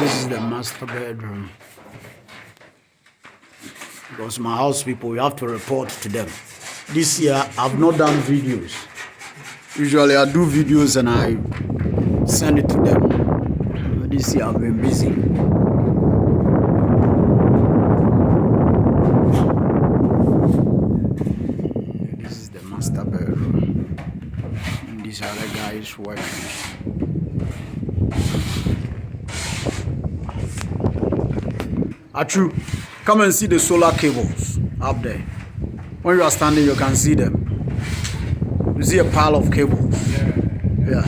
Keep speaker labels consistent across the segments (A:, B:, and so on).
A: This is the master bedroom. Because my house people, we have to report to them. This year, I've not done videos. Usually, I do videos and I send it to them. But this year, I've been busy. This is the master bedroom. And these are the guys working. True. Come and see the solar cables up there. When you are standing, you can see them. You see a pile of cables. Yeah.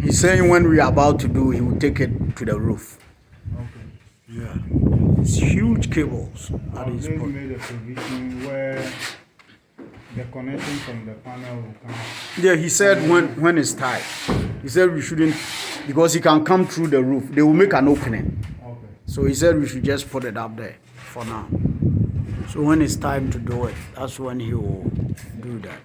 A: He's saying when we are about to do, he will take it to the roof.
B: Okay.
A: Yeah. It's huge cables.
B: That is made a provision where the connection from the panel will come.
A: Yeah, he said when it's tight. He said we shouldn't, because he can come through the roof. They will make an opening.
B: Okay.
A: So he said we should just put it up there for now. So when it's time to do it, that's when he will do that.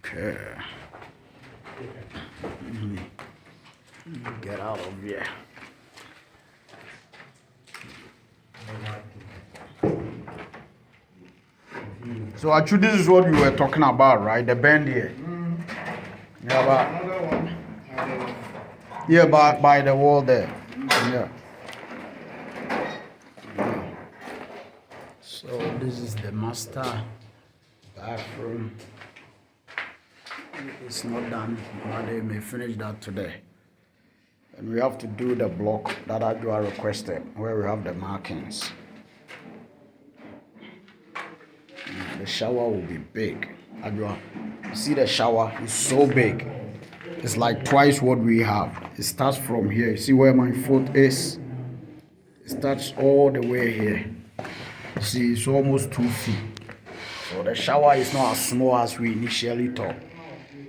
A: Okay. Get out of here. So actually, this is what we were talking about, right? The bend here. Yeah,
B: Another one.
A: yeah, by the wall there. Yeah. So this is the master bathroom. It's not done, but they may finish that today. And we have to do the block that Adjoa requested, where we have the markings. The shower will be big. Adjoa, you see the shower is so big. It's like twice what we have. It starts from here. You see where my foot is? It starts all the way here. See, it's almost 2 feet. So the shower is not as small as we initially thought.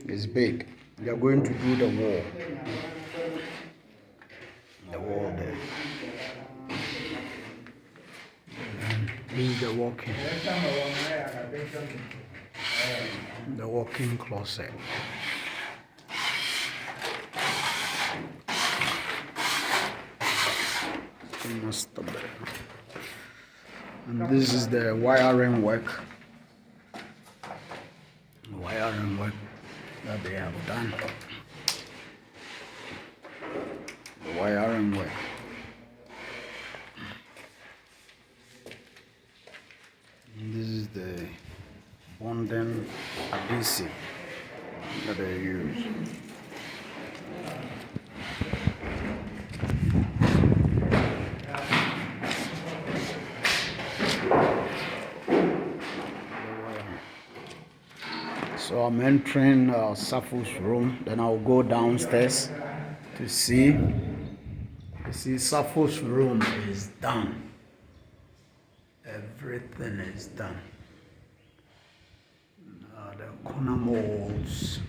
A: It's big. We are going to do the wall. The wall there. This is the walk-in closet. Master bedroom. And this is the wiring work. Wiring work that they have done. The wiring work. And this is the bonding adhesive that they use. So I'm entering Safo's room, then I'll go downstairs to see. You see, Safo's room is done. Everything is done. The corner molds,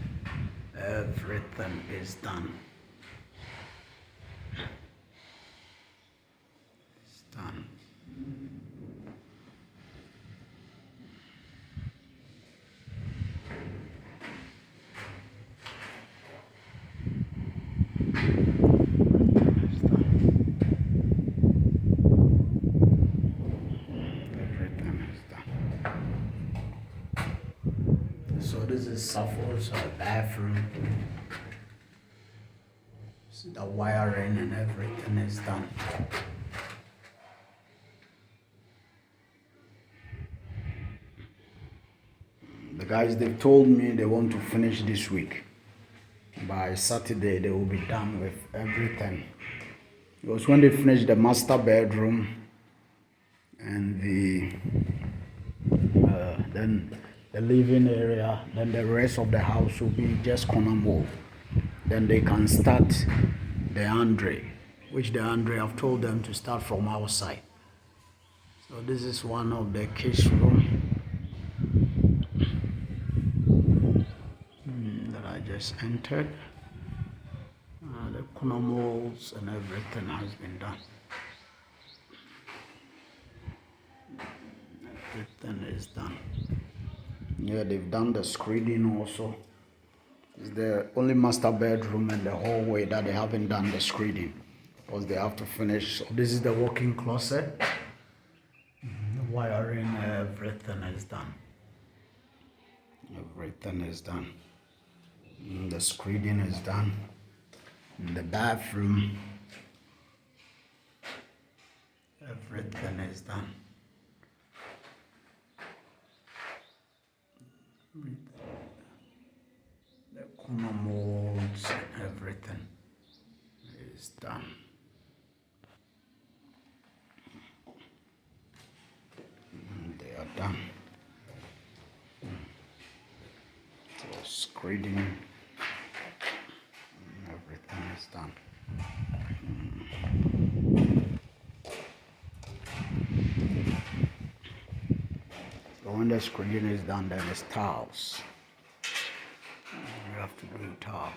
A: everything is done. It's done. So this is Safo's bathroom. See, the wiring and everything is done. The guys, they've told me they want to finish this week. By Saturday, they will be done with everything. Because when they finish the master bedroom and then the living area, then the rest of the house will be just corner mold. Then they can start the Andre, which the Andre I've told them to start from outside. So this is one of the kids' room that I just entered. The corner molds and everything has been done. Everything is done. Yeah, they've done the screening also. It's the only master bedroom and the hallway that they haven't done the screening because they have to finish. So this is the walk-in closet. The wiring, everything is done. Everything is done. The screening is done. The bathroom, everything is done. The corner molds, everything is done. They are done. So screening, everything is done. So when the screening is done, then it's tiles. You have to do tiles.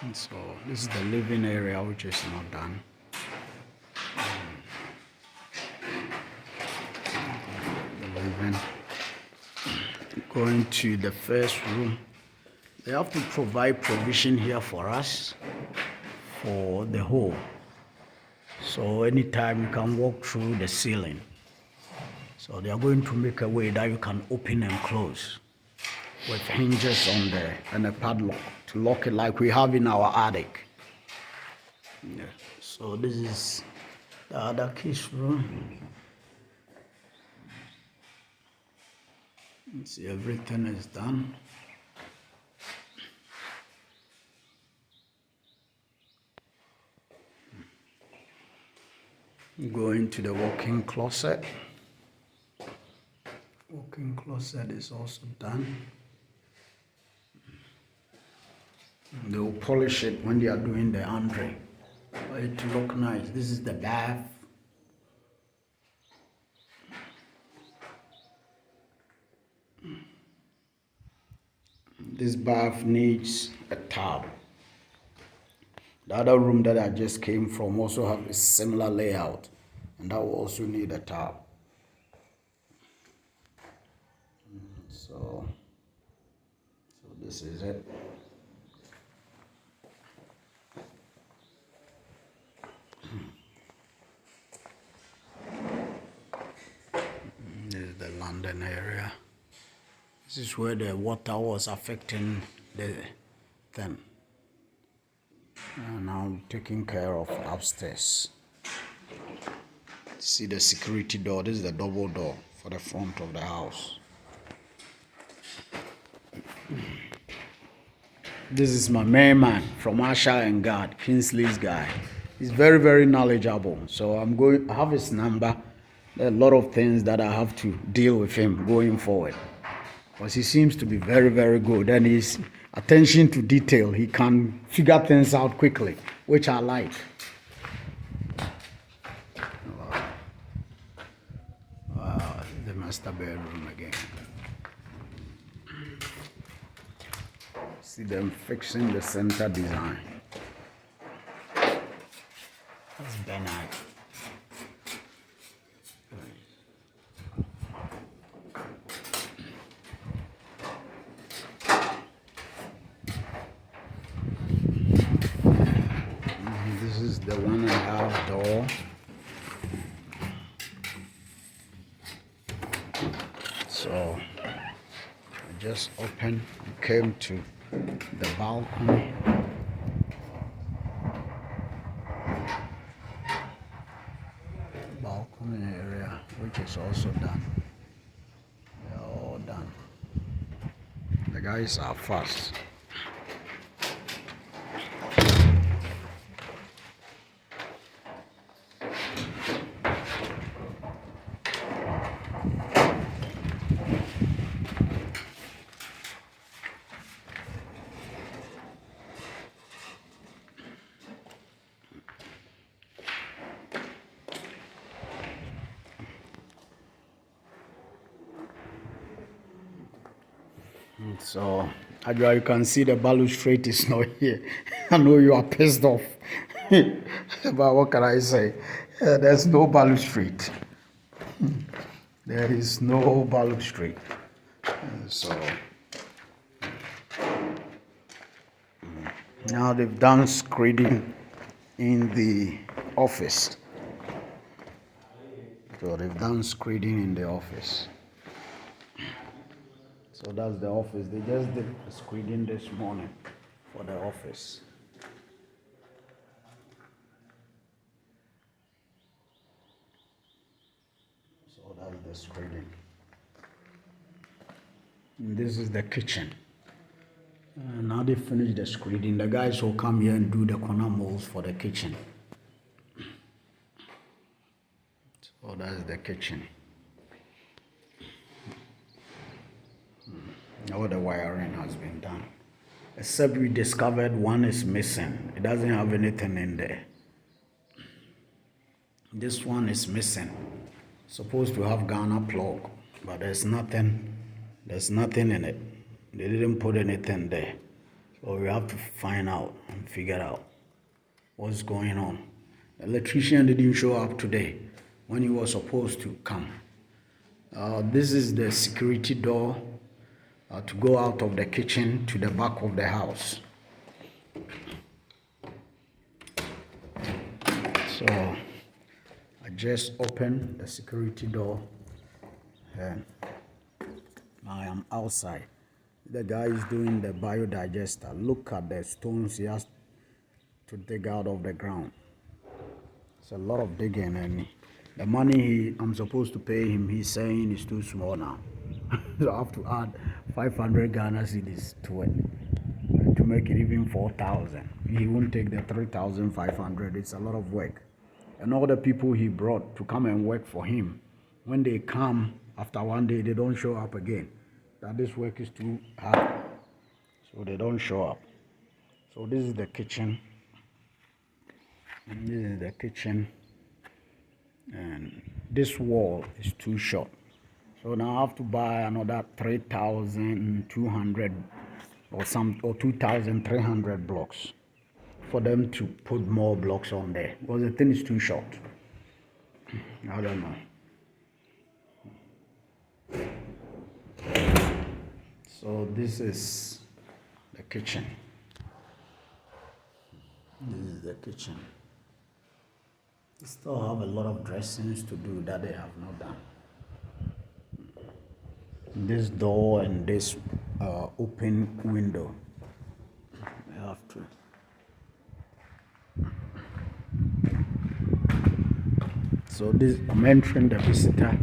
A: And so this is the living area, which is not done. The living. Going to the first room. They have to provide provision here for us for the hole. So anytime you can walk through the ceiling. So they are going to make a way that you can open and close with hinges on there and a padlock to lock it like we have in our attic. Yeah. So this is the other kids' room. You see, everything is done. Go into the walk-in closet. Walk-in closet is also done. They will polish it when they are doing the laundry for it to look nice. This is the bath. This bath needs a tub. The other room that I just came from also have a similar layout, and that will also need a tub. So this is it. This is the London area. This is where the water was affecting the thing. And now taking care of upstairs. See the security door. This is the double door for the front of the house. This is my main man from Asha and God, Kingsley's guy. He's very, very knowledgeable. So I have his number. There are a lot of things that I have to deal with him going forward. Because he seems to be very, very good. And his attention to detail, he can figure things out quickly, which I like. Wow, the master bedroom again. See them fixing the center design. That's Bernard. This is the 1.5 door. So I just opened, came to the balcony. Balcony area, which is also done. They're all done. The guys are fast. So Adwa, you can see the balustrade is not here. I know you are pissed off. But what can I say? There's no balustrade. There is no balustrade. So now they've done screeding in the office. So they've done screeding in the office. So that's the office. They just did screeding this morning for the office. So that's the screeding. And this is the kitchen. Now they finished the screeding. The guys will come here and do the corner molds for the kitchen. So that's the kitchen. All the wiring has been done. Except we discovered one is missing. It doesn't have anything in there. This one is missing. Supposed to have Ghana plug, but there's nothing in it. They didn't put anything there. So we have to find out and figure out what's going on. The electrician didn't show up today when he was supposed to come. This is the security door to go out of the kitchen to the back of the house. So I just opened the security door and I am outside. The guy is doing the biodigester. Look at the stones he has to dig out of the ground. It's a lot of digging, and the money I'm supposed to pay him, he's saying is too small now. So I have to add 500 Ghana cedis to it to make it even 4,000. He won't take the 3,500. It's a lot of work. And all the people he brought to come and work for him, when they come after one day, they don't show up again. That this work is too hard, so they don't show up. So this is the kitchen. And this is the kitchen. And this wall is too short. So now I have to buy another 3,200 or 2,300 blocks for them to put more blocks on there because the thing is too short. I don't know. So this is the kitchen. This is the kitchen. They still have a lot of dressings to do that they have not done. This door and this open window. We have to. So this, I'm entering the visitor.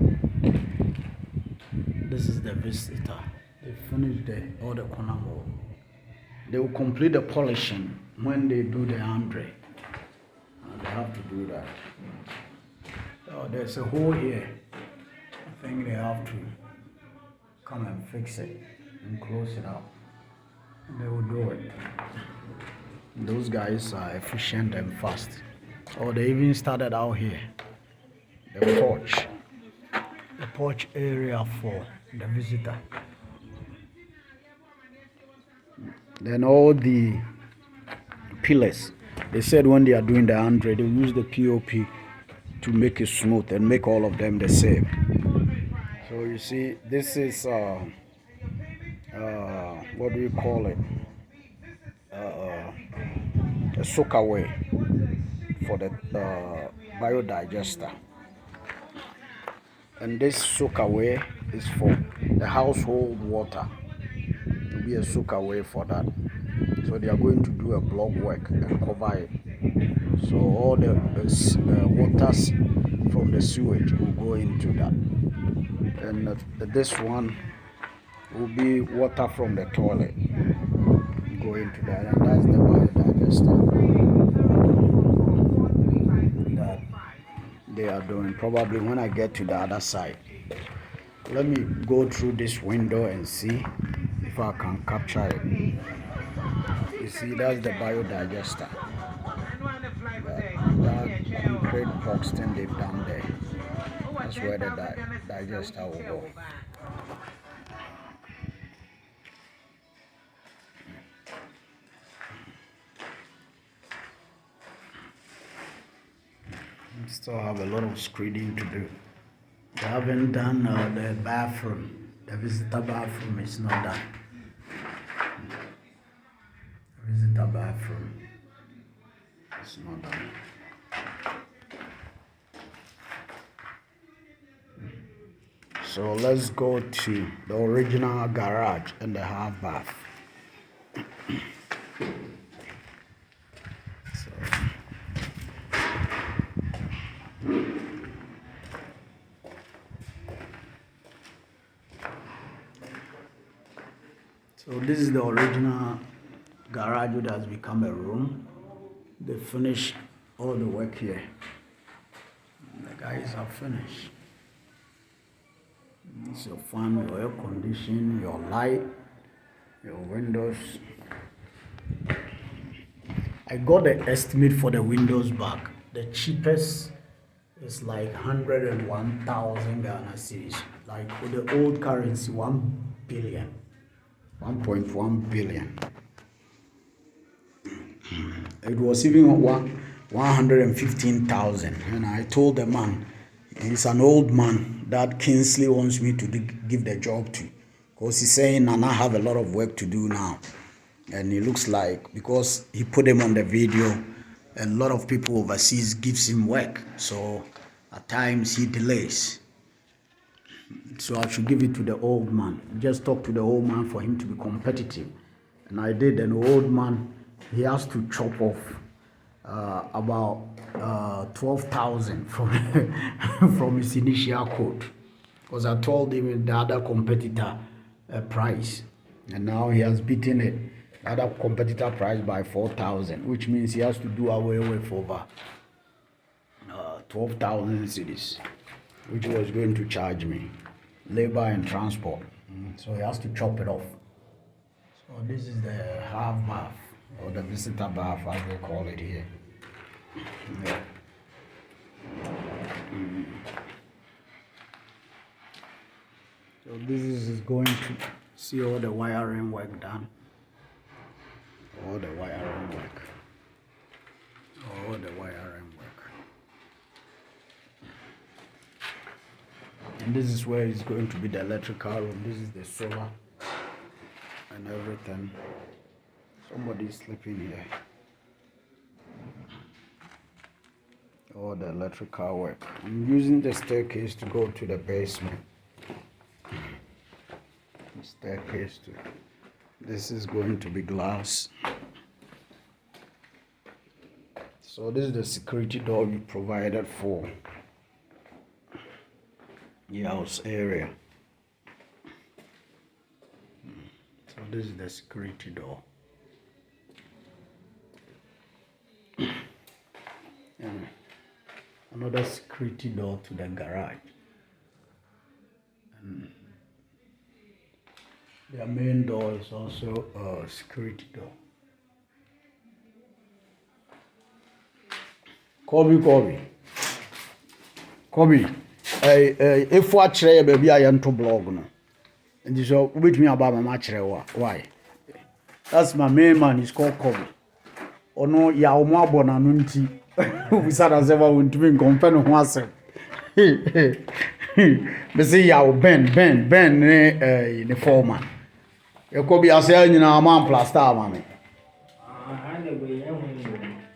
A: This is the visitor. They finished all the corner wall. They will complete the polishing when they do the andre. They have to do that. So there's a hole here. I think they have to come and fix it and close it up. And they will do it. And those guys are efficient and fast. Oh, they even started out here. The porch area for the visitor. Then all the pillars. They said when they are doing the andre, they use the POP to make it smooth and make all of them the same. So you see, this is what do you call it? A soakaway for the biodigester. And this soakaway is for the household water. It will be a soakaway for that. So they are going to do a block work and cover it. So all the waters from the sewage will go into that. And this one will be water from the toilet. Go into that. And that's the biodigester that they are doing. Probably when I get to the other side. Let me go through this window and see if I can capture it. You see, that's the biodigester. That concrete box thing they've done there. That's where the digester will go. Still have a lot of screening to do. They haven't done the bathroom. The visitor bathroom is not done. The visitor bathroom is not done. So let's go to the original garage and the half bath. So this is the original garage that has become a room. They finished all the work here. The guys have finished. It's your fan, your air conditioning, your light, your windows. I got the estimate for the windows back. The cheapest is like 101,000 Ghana cedis. Like with the old currency, 1 billion. 1.1 billion. It was even 115,000. And I told the man, he's an old man that Kingsley wants me to give the job to. Because he's saying Nana have a lot of work to do now. And it looks like, because he put him on the video, a lot of people overseas gives him work. So at times he delays. So I should give it to the old man. Just talk to the old man for him to be competitive. And I did. And the old man, he has to chop off about 12,000 from his initial quote. Because I told him the other competitor price. And now he has beaten it. The other competitor price by 4,000, which means he has to do away with over 12,000 cedis, which he was going to charge me. Labor and transport. So he has to chop it off. So this is the half bath, or the visitor bath as they call it here. Yeah. So this is going to see all the wiring work done. All the wiring work. All the wiring work. And this is where it's going to be the electrical room. This is the solar and everything. Somebody's sleeping here. All the electrical work. I'm using the staircase to go to the basement. The staircase to. This is going to be glass. So this is the security door we provided for the house area. So this is the security door. And another security door to the garage. And their main door is also a security door. Kobe. If I try baby, I am to blog no. And you so with me about my match. Why? That's my main man. He's called Kobe. Oh no, ya omo abona no nti. We said as ever we to be compare no ho asem. Me say ya Ben the foreman. You could be as a man plaster, mammy.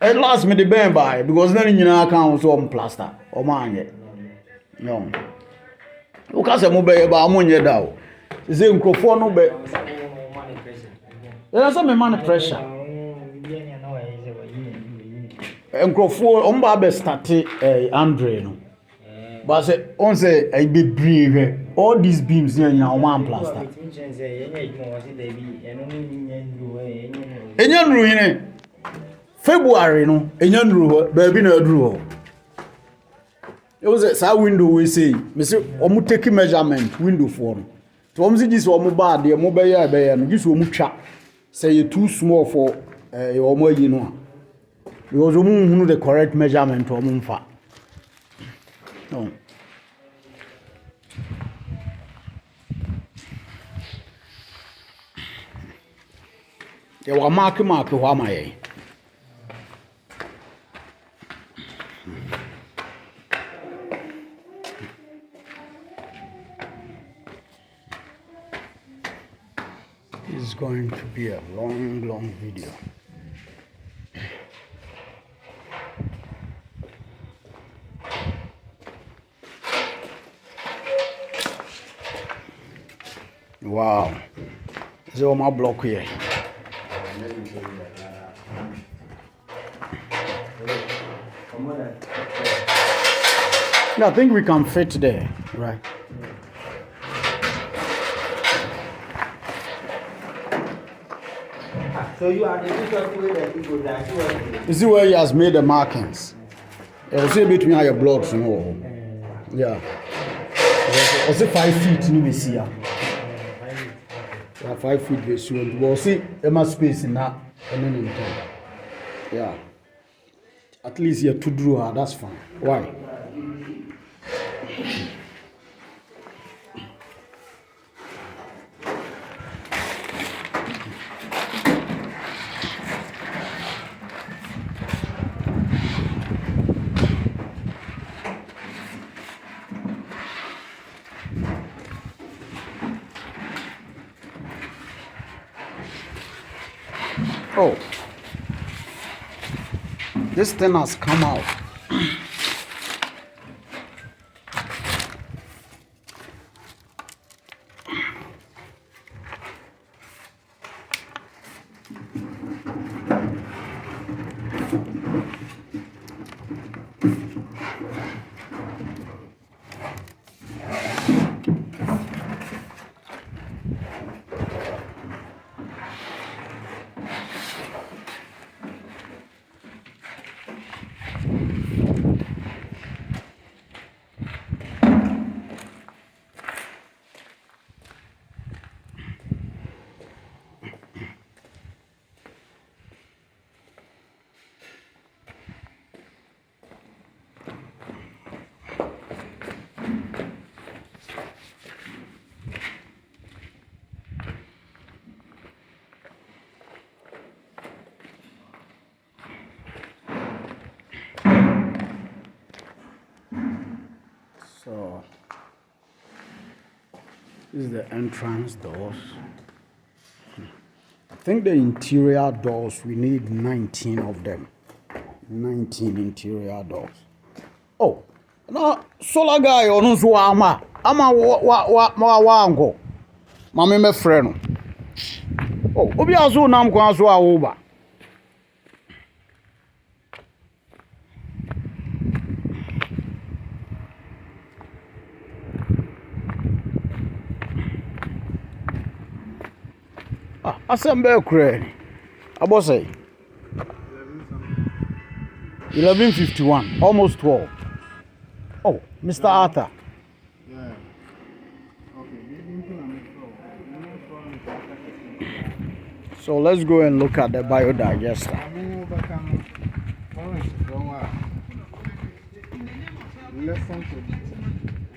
A: At last, me the band by because then you know I can't on plaster or man yet. No. Look at some mobile about money down. Is a microphone no be. There's some money pressure. Microphone on Baba started Andre no. But say on say I be brave. All these beams here in our man plaster. Enyan ruine February no enyan ru baby na adru. It was a window we say me say omu take measurement window for no. To omu say this omu bad dey omu be ya no this omu twa say you too small for omu ayi no. Because omu hunu the correct measurement omu mfa. No. They were marking who am I? is going to be a long video. Wow. Is all my block here. No, I think we can fit there, right?
C: So you are the way that people that
A: You see where he has made the markings? You see between your blocks, no? Yeah. Was it 5 feet? You will see. 5 feet. We see. We'll see. Emma space in that. Yeah. At least you're to draw her. That's fine. Why? Oh, this thing has come out. So this is the entrance doors. I think the interior doors, we need 19 of them. 19 interior doors. Oh, no, solar guy on so ama wango. Mama me friend. Oh, obi aso nam kwa so awoba. Assemble crane. Abo say 11:51, almost 12. Oh, Mr. Arthur.
B: Yeah.
A: So let's go and look at the biodigester.
B: Listen to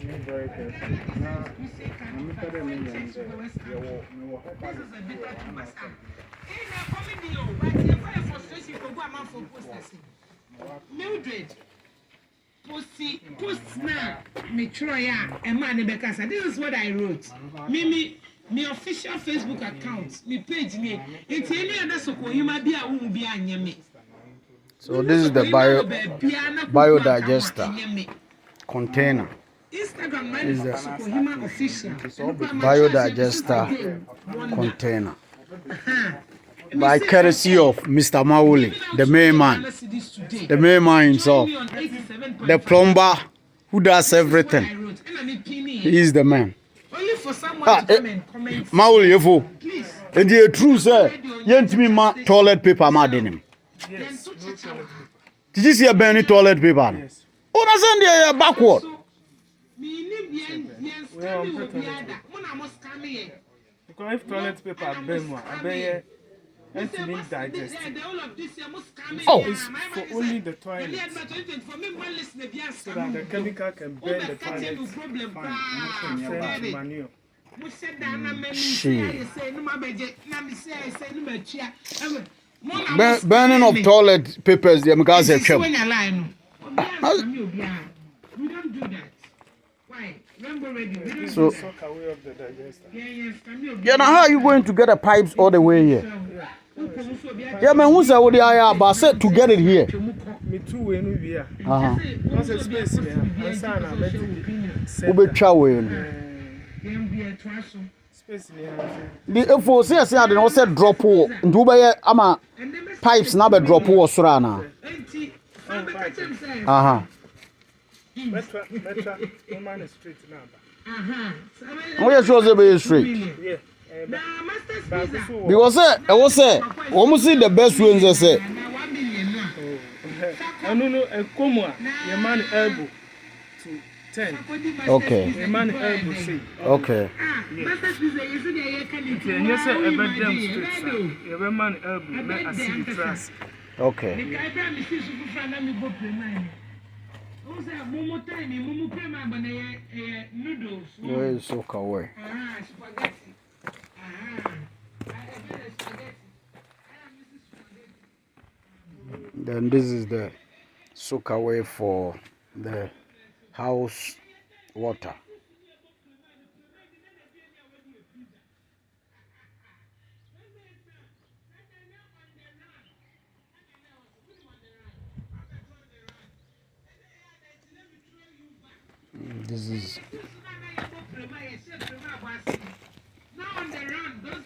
B: me very carefully. Now, I'm not telling
D: Mildred, post now, me try and man because this is what I wrote. Me official Facebook account, me page me. It's any other so you might be a woman be a me.
A: So this is the biodigester container.
D: Instagram is the official
A: Biodigester container. By courtesy of Mr. Mauli, the main man himself, the plumber who does everything. He is the man.
D: Only for someone to come and comment.
A: Mauli,
D: Please.
A: and the truth, sir, you ma toilet paper, madam.
D: Yes.
A: Did you see a burning toilet paper?
B: Yes.
A: Oh, that's in backward.
B: Because if toilet paper I bet you digest.
A: Oh,
B: It's for only the toilet. So that the chemical can burn the toilet. Fine. Manure.
A: Burning of toilet papers, the because
D: We don't do that.
A: So,
B: Soak away of the digester.
A: yeah, now how are you going to get the pipes all the way here? Yeah, man, who's that? What the I about said to get it here?
B: Me too, when we are.
A: What's
B: the space there? And son, I met
A: Ube chawe.
B: space there.
A: The info says I didn't say drop hole. Dubai ama pipes now be drop hole surana.
B: Metra, no man is straight now.
A: Oh, yeah, sure, they straight.
B: Yeah.
A: Because I was say, almost see the best ones. I say.
B: I don't know, a comma, your man elbow to 10.
A: Okay.
B: Your man elbow say.
A: Okay.
B: Yes, sir, a bed damn straight, sir. Your man elbow, let us see the trust.
A: Okay. Where is soak away? Then this is the soak away for the house water. This is
D: Now on the run, those